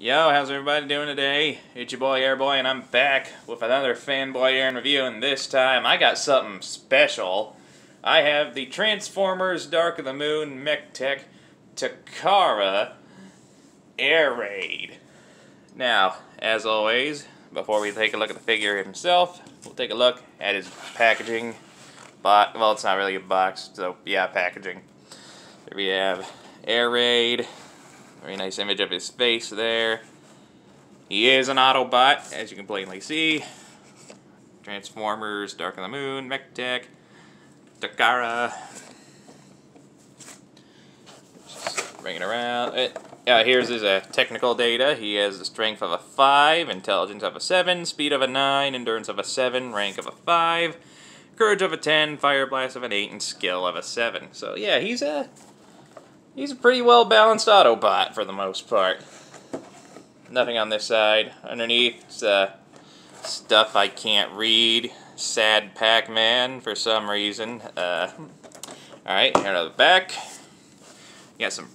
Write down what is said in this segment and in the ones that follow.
Yo, how's everybody doing today? It's your boy Airboy, and I'm back with another FanBoyAaron review, and this time I got something special. I have the Transformers Dark of the Moon Mech Tech Takara AirRaid. Now, as always, before we take a look at the figure himself, we'll take a look at his packaging. Well, it's not really a box, so yeah, packaging. Here we have AirRaid. Very nice image of his face there. He is an Autobot, as you can plainly see. Transformers, Dark of the Moon, Mech Tech, Takara. Just bring it around. Here's his technical data. He has the strength of a 5, intelligence of a 7, speed of a 9, endurance of a 7, rank of a 5, courage of a 10, fire blast of an 8, and skill of a 7. So yeah, he's a pretty well-balanced Autobot for the most part. Nothing on this side. Underneath, stuff I can't read. Sad Pac-Man for some reason. Alright, here to the back. You got some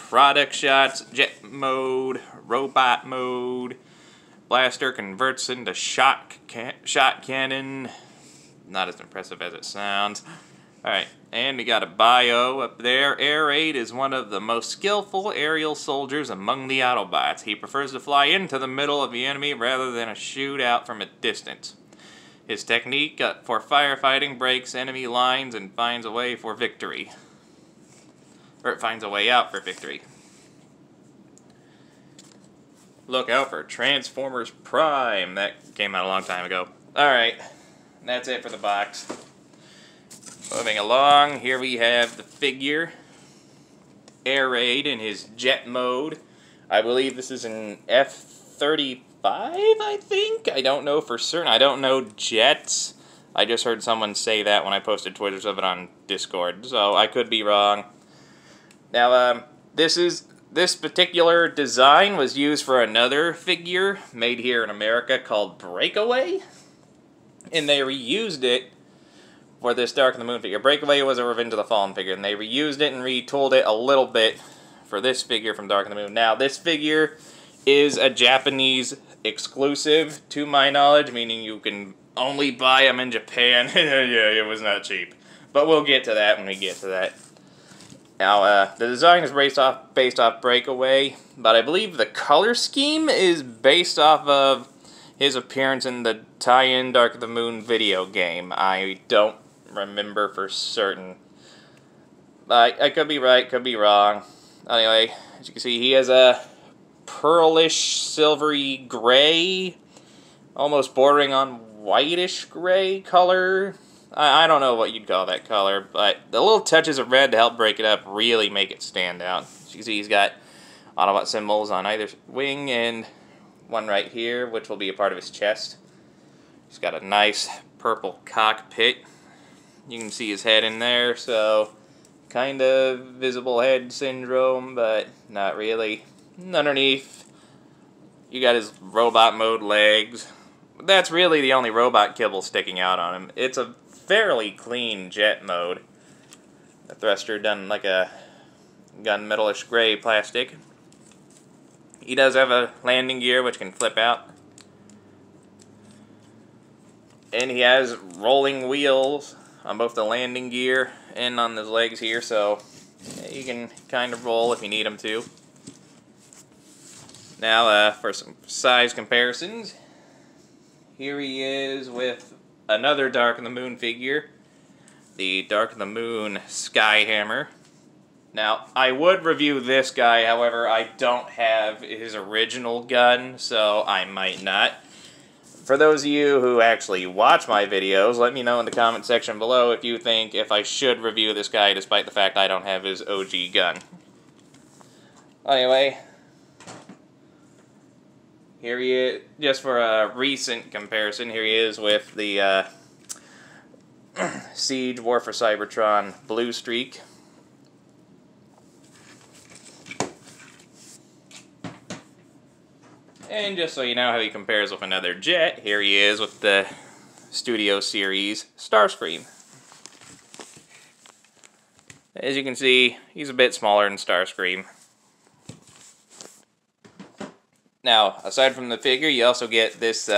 product shots. Jet mode, robot mode. Blaster converts into shot cannon. Not as impressive as it sounds. Alright, and we got a bio up there. AirRaid is one of the most skillful aerial soldiers among the Autobots. He prefers to fly into the middle of the enemy rather than shoot out from a distance. His technique for firefighting breaks enemy lines and finds a way for victory. Or it finds a way out for victory. Look out for Transformers Prime. That came out a long time ago. Alright, that's it for the box. Moving along, here we have the figure, AirRaid in his jet mode. I believe this is an F-35, I think? I don't know for certain. I don't know jets. I just heard someone say that when I posted Twitters of it on Discord, so I could be wrong. Now, this particular design was used for another figure made here in America called Breakaway, and they reused it for this Dark of the Moon figure. Breakaway was a Revenge of the Fallen figure, and they reused it and retooled it a little bit for this figure from Dark of the Moon. Now, this figure is a Japanese exclusive, to my knowledge, meaning you can only buy them in Japan. Yeah, it was not cheap. But we'll get to that when we get to that. Now, the design is based off Breakaway, but I believe the color scheme is based off of his appearance in the tie-in Dark of the Moon video game. I don't remember for certain. I could be right, could be wrong. Anyway, as you can see, he has a pearlish, silvery gray, almost bordering on whitish gray color. I don't know what you'd call that color, but the little touches of red to help break it up really make it stand out. As you can see, he's got Autobot symbols on either wing and one right here, which will be a part of his chest. He's got a nice purple cockpit. You can see his head in there, so kind of visible head syndrome, but not really. Underneath, you got his robot mode legs. That's really the only robot kibble sticking out on him. It's a fairly clean jet mode. The thruster done like a gunmetalish gray plastic. He does have a landing gear which can flip out. And he has rolling wheels on both the landing gear and on his legs here, so you can kind of roll if you need them to. Now, for some size comparisons, here he is with another Dark of the Moon figure, the Dark of the Moon Skyhammer. Now, I would review this guy, however, I don't have his original gun, so I might not. For those of you who actually watch my videos, let me know in the comment section below if I should review this guy despite the fact I don't have his OG gun. Anyway, here he is, just for a recent comparison, here he is with the Siege War for Cybertron Blue Streak. And just so you know how he compares with another jet, here he is with the Studio Series Starscream. As you can see, he's a bit smaller than Starscream. Now, aside from the figure, you also get this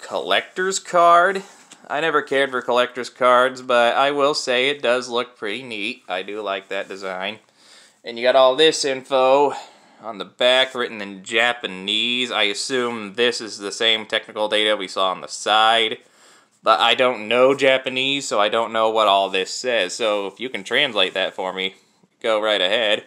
collector's card. I never cared for collector's cards, but I will say it does look pretty neat. I do like that design. And you got all this info on the back written in Japanese. I assume this is the same technical data we saw on the side. But I don't know Japanese, so I don't know what all this says. So if you can translate that for me, go right ahead.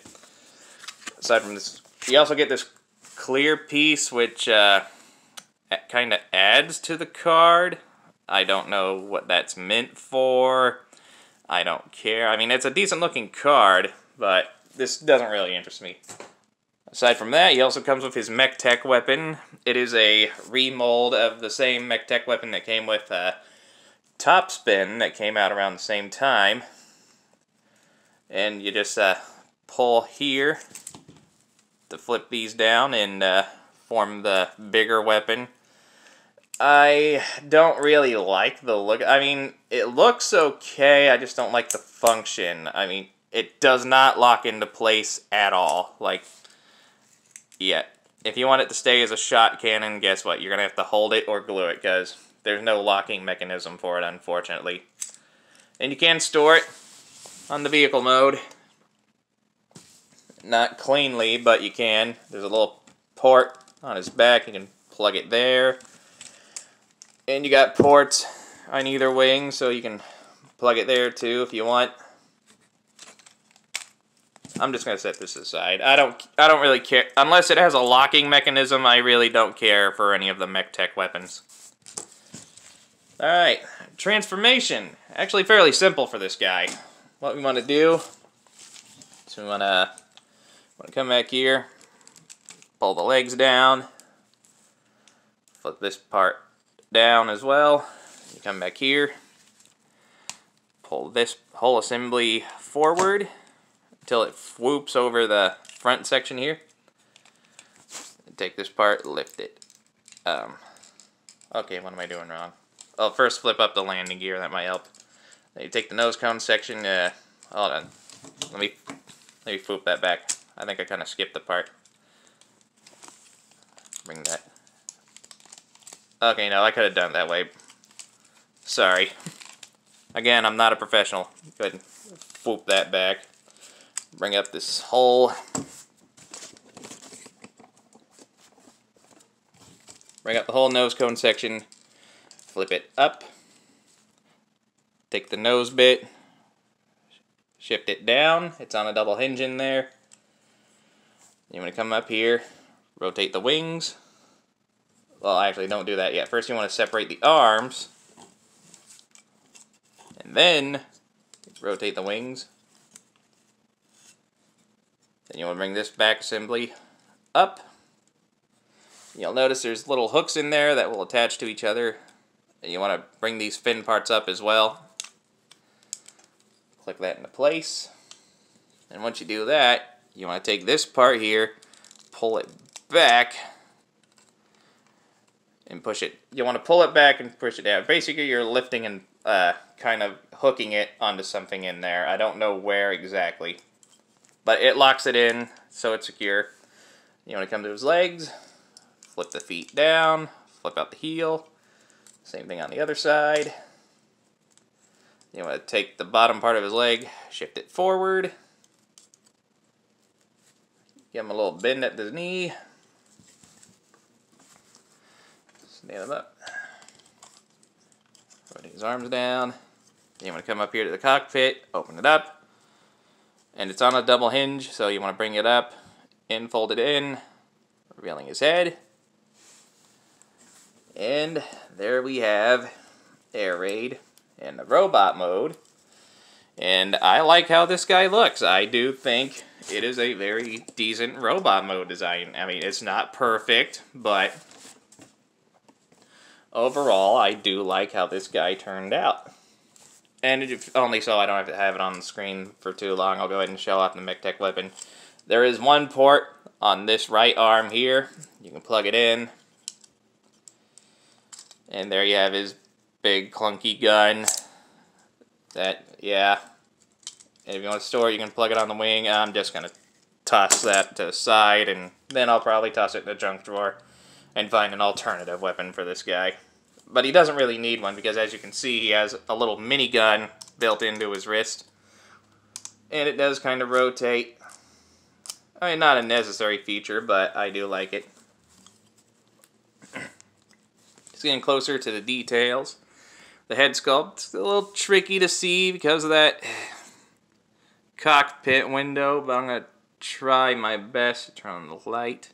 Aside from this, you also get this clear piece, which kind of adds to the card. I don't know what that's meant for. I don't care. I mean, it's a decent looking card, but this doesn't really interest me. Aside from that, he also comes with his mech tech weapon. It is a remold of the same mech tech weapon that came with Top Spin that came out around the same time. And you just pull here to flip these down and form the bigger weapon. I don't really like the look. I mean, it looks okay, I just don't like the function. I mean, it does not lock into place at all. Like, yeah. If you want it to stay as a shot cannon, guess what? You're going to have to hold it or glue it, because there's no locking mechanism for it, unfortunately. And you can store it on the vehicle mode. Not cleanly, but you can. There's a little port on his back. You can plug it there. And you got ports on either wing, so you can plug it there too if you want. I'm just gonna set this aside. I don't really care unless it has a locking mechanism. I really don't care for any of the mech tech weapons. All right, transformation. Actually, fairly simple for this guy. What we want to do is we want to come back here, pull the legs down, flip this part down as well. You come back here, pull this whole assembly forward until it swoops over the front section here. Take this part, lift it. Okay, what am I doing wrong? Oh, first flip up the landing gear, that might help. Then you take the nose cone section, hold on. Let me swoop that back. I think I kind of skipped the part. Bring that. Okay, no, I could have done it that way. Sorry. Again, I'm not a professional. Go ahead and swoop that back. Bring up this hole. Bring up the whole nose cone section. Flip it up. Take the nose bit. Shift it down. It's on a double hinge in there. You want to come up here. Rotate the wings. Well, actually, don't do that yet. First, you want to separate the arms. And then, rotate the wings. Then you want to bring this back assembly up. You'll notice there's little hooks in there that will attach to each other. And you want to bring these fin parts up as well. Click that into place. And once you do that, you want to take this part here, pull it back, and push it. You want to pull it back and push it down. Basically, you're lifting and kind of hooking it onto something in there. I don't know where exactly. But it locks it in, so it's secure. You want to come to his legs, flip the feet down, flip out the heel. Same thing on the other side. You want to take the bottom part of his leg, shift it forward. Give him a little bend at the knee. Stand him up. Put his arms down. You want to come up here to the cockpit, open it up. And it's on a double hinge, so you want to bring it up, fold it in, revealing his head. And there we have AirRaid in the robot mode. And I like how this guy looks. I do think it is a very decent robot mode design. I mean, it's not perfect, but overall, I do like how this guy turned out. And if only so I don't have to have it on the screen for too long, I'll go ahead and show off the mech tech weapon. There is one port on this right arm here. You can plug it in. And there you have his big clunky gun. That, yeah. And if you want to store it, you can plug it on the wing. I'm just going to toss that to the side, and then I'll probably toss it in the junk drawer and find an alternative weapon for this guy. But he doesn't really need one because, as you can see, he has a little minigun built into his wrist. And it does kind of rotate. I mean, not a necessary feature, but I do like it. Just getting closer to the details. The head sculpt's a little tricky to see because of that cockpit window, but I'm going to try my best to turn on the light.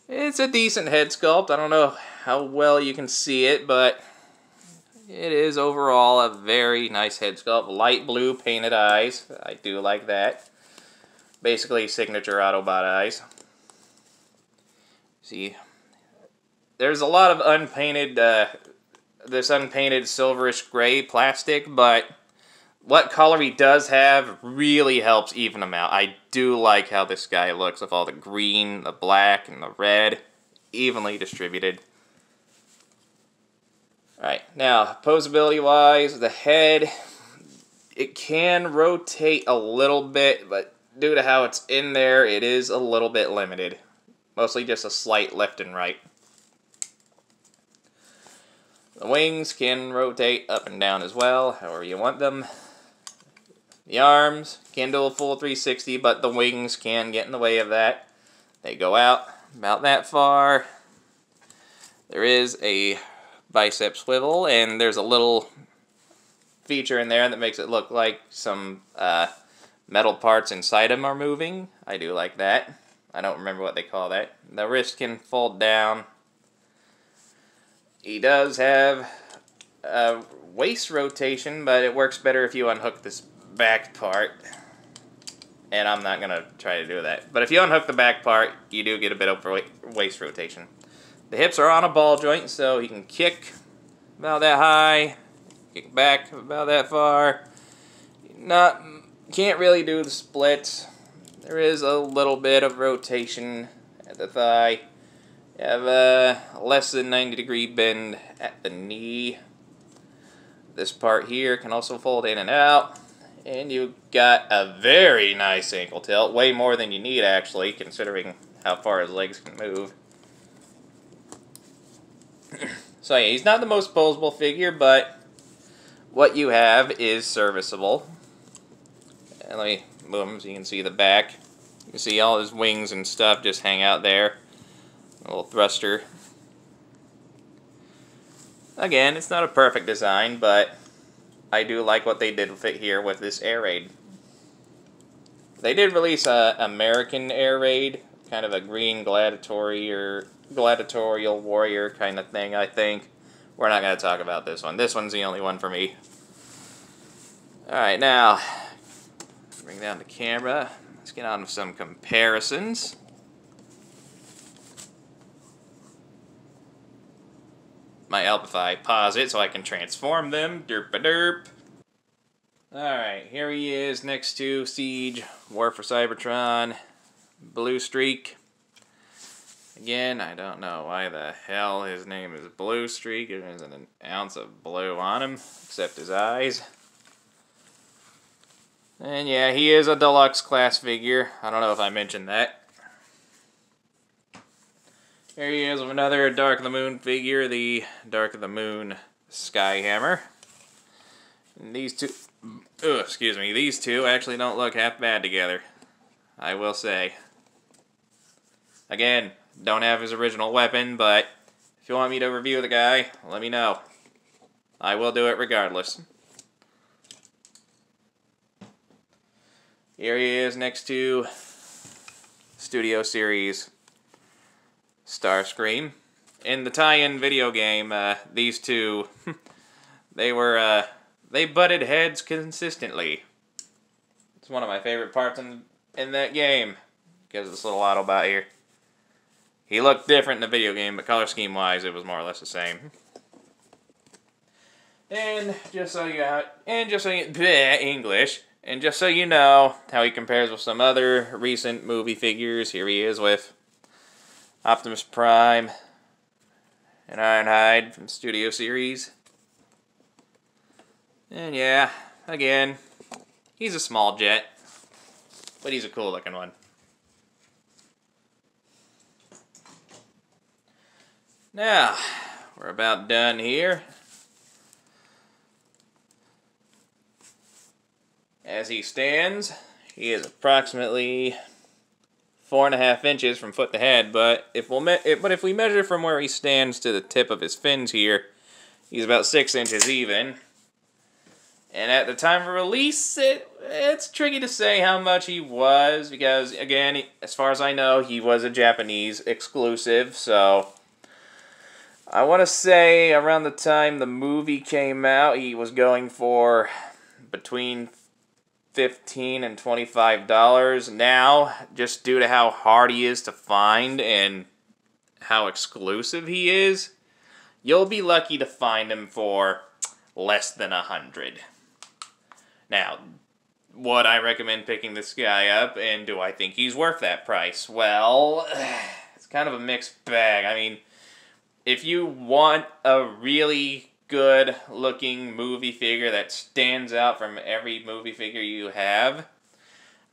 It's a decent head sculpt. I don't know how well you can see it, but it is overall a very nice head sculpt. Light blue painted eyes. I do like that. Basically signature Autobot eyes. See, there's a lot of unpainted, this unpainted silverish gray plastic, but what color he does have really helps even him out. I do like how this guy looks with all the green, the black, and the red evenly distributed. Alright, now, posability-wise, the head, it can rotate a little bit, but due to how it's in there, it is a little bit limited. Mostly just a slight left and right. The wings can rotate up and down as well, however you want them. The arms can do a full 360, but the wings can get in the way of that. They go out about that far. There is a bicep swivel, and there's a little feature in there that makes it look like some metal parts inside him are moving. I do like that. I don't remember what they call that. The wrist can fold down. He does have waist rotation, but it works better if you unhook this back part, and I'm not going to try to do that. But if you unhook the back part, you do get a bit of waist rotation. The hips are on a ball joint, so he can kick about that high, kick back about that far. Can't really do the splits. There is a little bit of rotation at the thigh. You have a less than 90-degree bend at the knee. This part here can also fold in and out. And you got a very nice ankle tilt, way more than you need actually, considering how far his legs can move. So yeah, he's not the most posable figure, but what you have is serviceable. And let me move him so you can see the back. You can see all his wings and stuff just hang out there. A little thruster. Again, it's not a perfect design, but I do like what they did with it here with this AirRaid. They did release a American AirRaid, kind of a green gladiatorial warrior kind of thing, I think. We're not going to talk about this one. This one's the only one for me. Alright, now, bring down the camera. Let's get on with some comparisons. My help if I pause it so I can transform them. Derp-a-derp. Alright, here he is next to Siege, War for Cybertron, Blue Streak. Again, I don't know why the hell his name is Blue Streak. There isn't an ounce of blue on him, except his eyes. And yeah, he is a deluxe class figure. I don't know if I mentioned that. Here he is with another Dark of the Moon figure, the Dark of the Moon Skyhammer. And these two, these two actually don't look half bad together, I will say. Again, don't have his original weapon, but if you want me to review the guy, let me know. I will do it regardless. Here he is next to Studio Series Starscream. In the tie-in video game, these two, they butted heads consistently. It's one of my favorite parts in that game, because of this little Autobot here. He looked different in the video game, but color scheme-wise, it was more or less the same. And just so you know how he compares with some other recent movie figures, here he is with Optimus Prime and Ironhide from Studio Series. And yeah, again, he's a small jet, but he's a cool looking one. Now, we're about done here. As he stands, he is approximately 4.5 inches from foot to head, but if we measure from where he stands to the tip of his fins here, he's about 6 inches even. And at the time of release, it's tricky to say how much he was, because, again, as far as I know, he was a Japanese exclusive, so I want to say around the time the movie came out, he was going for between $15 and $25. Now, just due to how hard he is to find and how exclusive he is, you'll be lucky to find him for less than $100. Now, would I recommend picking this guy up, and do I think he's worth that price? Well, it's kind of a mixed bag. I mean, if you want a really good-looking movie figure that stands out from every movie figure you have,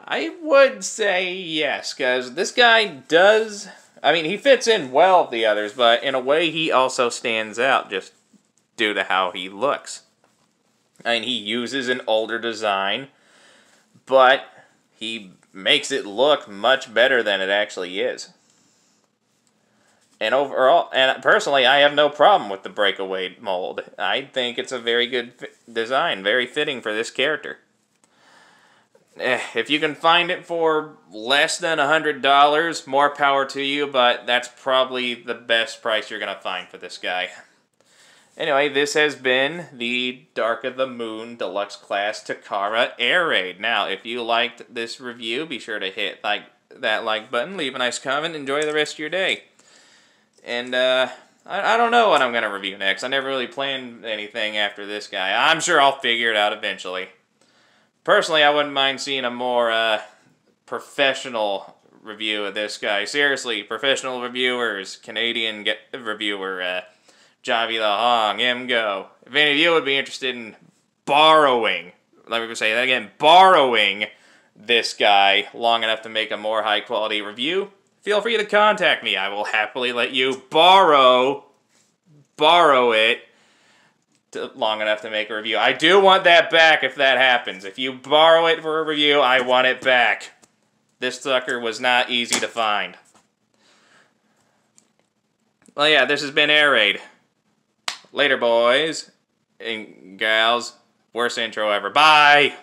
I would say yes, because this guy does... I mean, he fits in well with the others, but in a way he also stands out just due to how he looks. I mean, he uses an older design, but he makes it look much better than it actually is. And overall, and personally, I have no problem with the breakaway mold. I think it's a very good design, very fitting for this character. If you can find it for less than $100, more power to you, but that's probably the best price you're going to find for this guy. Anyway, this has been the Dark of the Moon Deluxe Class Takara AirRaid. Now, if you liked this review, be sure to hit that like button, leave a nice comment, enjoy the rest of your day. And, I don't know what I'm going to review next. I never really planned anything after this guy. I'm sure I'll figure it out eventually. Personally, I wouldn't mind seeing a more, professional review of this guy. Seriously, professional reviewers, Canadian reviewer, Javi the Hong, Go. If any of you would be interested in borrowing, let me say that again, borrowing this guy long enough to make a more high-quality review, feel free to contact me. I will happily let you borrow it long enough to make a review. I do want that back if that happens. If you borrow it for a review, I want it back. This sucker was not easy to find. Well, yeah, this has been AirRaid. Later, boys and gals. Worst intro ever. Bye!